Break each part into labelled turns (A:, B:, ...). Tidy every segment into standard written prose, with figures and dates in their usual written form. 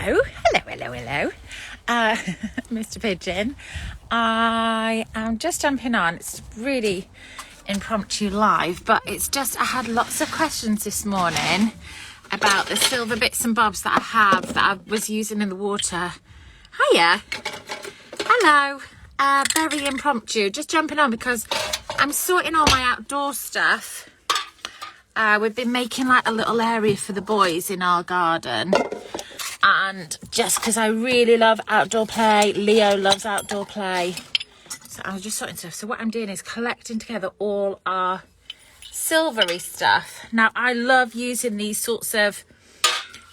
A: Hello. Mr. Pigeon. I am just jumping on. It's really impromptu live, but it's just I had lots of questions this morning about the silver bits and bobs that I have that I was using in the water. Hiya. Hello. Very impromptu. Just jumping on because I'm sorting all my outdoor stuff. We've been making like a little area for the boys in our garden. And just because I really love outdoor play, Leo loves outdoor play. So I was just sorting stuff. So what I'm doing is collecting together all our silvery stuff. Now, I love using these sorts of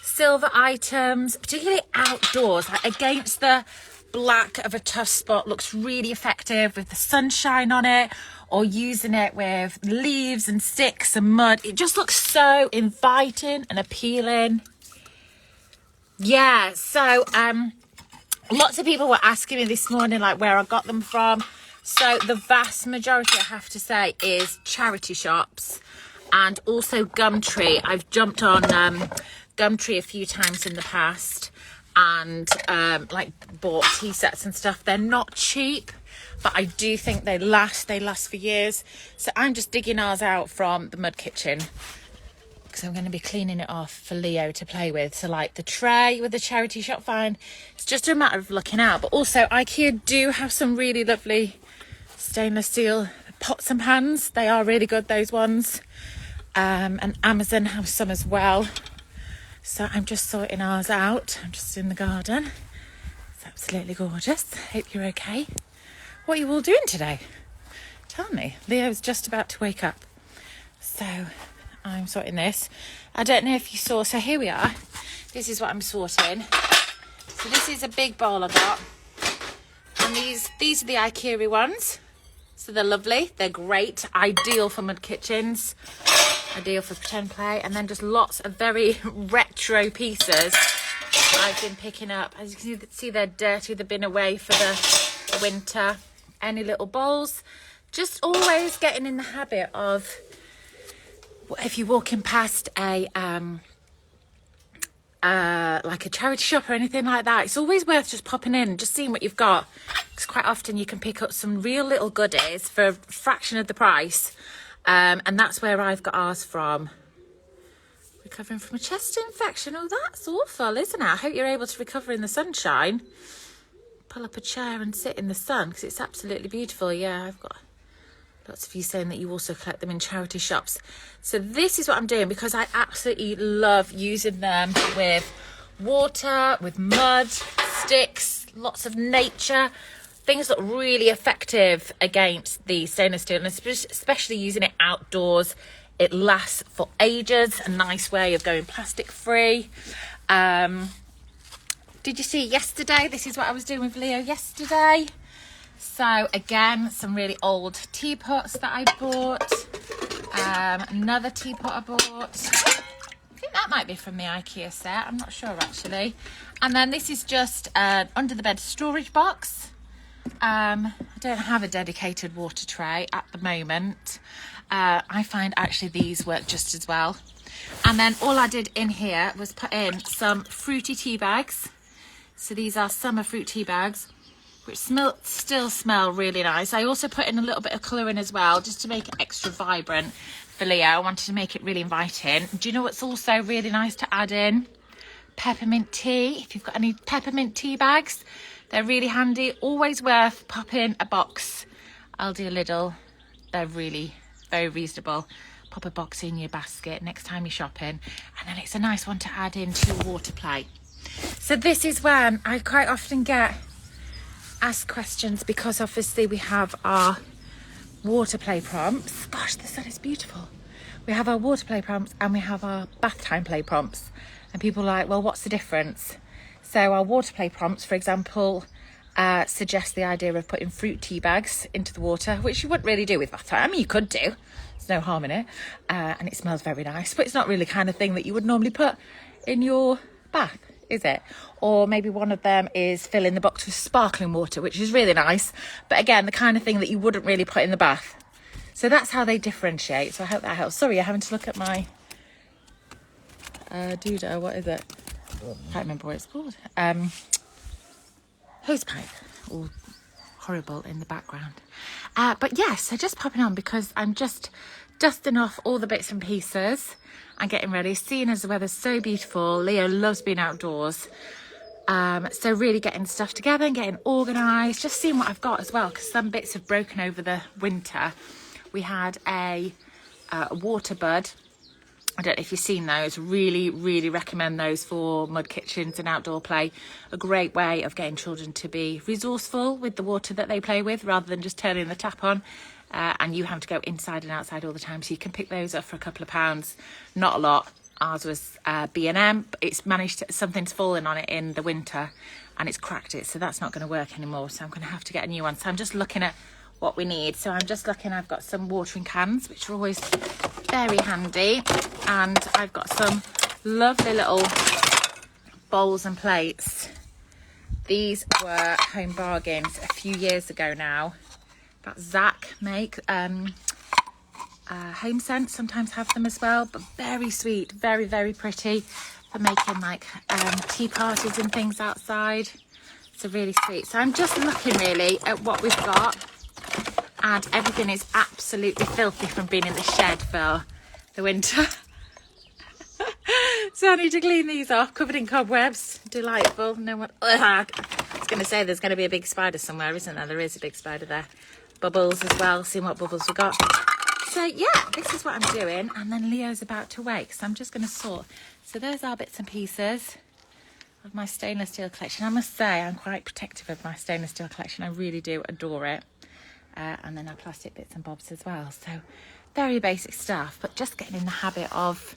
A: silver items, particularly outdoors, like against the black of a tough spot. Looks really effective with the sunshine on it, or using it with leaves and sticks and mud. It just looks so inviting and appealing. Yeah, so lots of people were asking me this morning like where I got them from. So the vast majority, I have to say, is charity shops and also Gumtree. I've jumped on Gumtree a few times in the past and like bought tea sets and stuff. They're not cheap, but I do think they last for years. So I'm just digging ours out from the mud kitchen because I'm going to be cleaning it off for Leo to play with. So like the tray with the charity shop, fine. It's just a matter of looking out. But also IKEA do have some really lovely stainless steel pots and pans. They are really good, those ones. And Amazon have some as well. So I'm just sorting ours out. I'm just in the garden. It's absolutely gorgeous. Hope you're okay. What are you all doing today? Tell me. Leo's just about to wake up. So I'm sorting this. I don't know if you saw. So here we are. This is what I'm sorting. So this is a big bowl I got. And these are the IKEA ones. So they're lovely. They're great. Ideal for mud kitchens. Ideal for pretend play. And then just lots of very retro pieces I've been picking up. As you can see, they're dirty. They've been away for the winter. Any little bowls. Just always getting in the habit of, if you're walking past a like a charity shop or anything like that, it's always worth just popping in and just seeing what you've got, because quite often you can pick up some real little goodies for a fraction of the price. And that's where I've got ours from. Recovering from a chest infection. Oh, that's awful, isn't it? I hope you're able to recover in the sunshine. Pull up a chair and sit in the sun because it's absolutely beautiful. Yeah, I've got lots of you saying that you also collect them in charity shops. So this is what I'm doing because I absolutely love using them with water, with mud, sticks, lots of nature. Things that are really effective against the stainless steel, and especially using it outdoors. It lasts for ages. A nice way of going plastic free. Did you see yesterday? This is what I was doing with Leo yesterday. So again, some really old teapots that I bought. Another teapot I bought. I think that might be from the IKEA set. I'm not sure actually. And then this is just an under the bed storage box. I don't have a dedicated water tray at the moment. I find actually these work just as well. And then all I did in here was put in some fruity tea bags. So these are summer fruit tea bags, which still smell really nice. I also put in a little bit of colour in as well, just to make it extra vibrant for Leo. I wanted to make it really inviting. Do you know what's also really nice to add in? Peppermint tea. If you've got any peppermint tea bags, they're really handy. Always worth popping a box. Aldi or Lidl. They're really very reasonable. Pop a box in your basket next time you're shopping. And then it's a nice one to add into your water play. So this is when I quite often get asked questions, because obviously we have our water play prompts. Gosh, the sun is beautiful. We have our water play prompts and we have our bath time play prompts. And people are like, well, what's the difference? So our water play prompts, for example, suggest the idea of putting fruit tea bags into the water, which you wouldn't really do with bath time. I mean, you could do. There's no harm in it. And it smells very nice, but it's not really the kind of thing that you would normally put in your bath, is it? Or maybe one of them is filling the box with sparkling water, which is really nice. But again, the kind of thing that you wouldn't really put in the bath. So that's how they differentiate. So I hope that helps. Sorry, you're having to look at my doodah. What is it? can't remember what it's called. Hose pipe, all horrible in the background. But yes, so just popping on because I'm just dusting off all the bits and pieces and getting ready. Seeing as the weather's so beautiful, Leo loves being outdoors. So really getting stuff together and getting organised, just seeing what I've got as well, because some bits have broken over the winter. We had a water bud. I don't know if you've seen those. Really, really recommend those for mud kitchens and outdoor play. A great way of getting children to be resourceful with the water that they play with, rather than just turning the tap on and you have to go inside and outside all the time. So you can pick those up for a couple of pounds, not a lot. Ours was B&M, but it's managed to, something's fallen on it in the winter and it's cracked it, so that's not going to work anymore. So I'm going to have to get a new one. So I'm just looking at what we need. So I'm just looking, I've got some watering cans, which are always very handy, and I've got some lovely little bowls and plates. These were Home Bargains a few years ago now, that Zach make. Home Sense sometimes have them as well, but very sweet, very, very pretty for making like tea parties and things outside. So really sweet. So I'm just looking really at what we've got, and everything is absolutely filthy from being in the shed for the winter. So I need to clean these off, covered in cobwebs. Delightful. No one. I was going to say there's going to be a big spider somewhere, isn't there? There is a big spider there. Bubbles as well. Seeing what bubbles we got. So yeah, this is what I'm doing, and then Leo's about to wake, so I'm just going to sort. So there's our bits and pieces of my stainless steel collection. I must say I'm quite protective of my stainless steel collection. I really do adore it. And then our plastic bits and bobs as well. So very basic stuff, but just getting in the habit of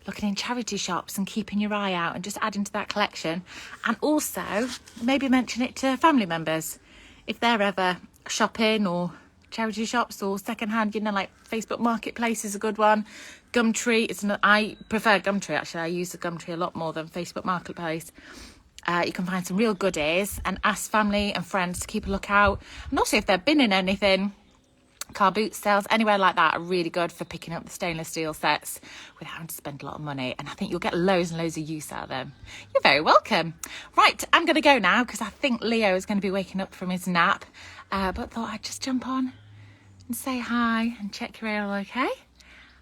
A: looking in charity shops and keeping your eye out and just adding to that collection. And also maybe mention it to family members if they're ever shopping, or charity shops or secondhand, you know, like Facebook Marketplace is a good one. Gumtree, I prefer Gumtree actually. I use the Gumtree a lot more than Facebook Marketplace. You can find some real goodies, and ask family and friends to keep a lookout. And also if they've been in anything, car boot sales, anywhere like that are really good for picking up the stainless steel sets without having to spend a lot of money. And I think you'll get loads and loads of use out of them. You're very welcome. Right, I'm going to go now because I think Leo is going to be waking up from his nap. But thought I'd just jump on and say hi and check you're all okay.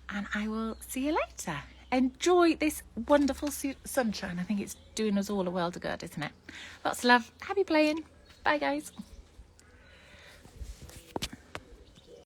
A: And I will see you later. Enjoy this wonderful sunshine. I think it's doing us all a world of good, isn't it? Lots of love. Happy playing. Bye, guys.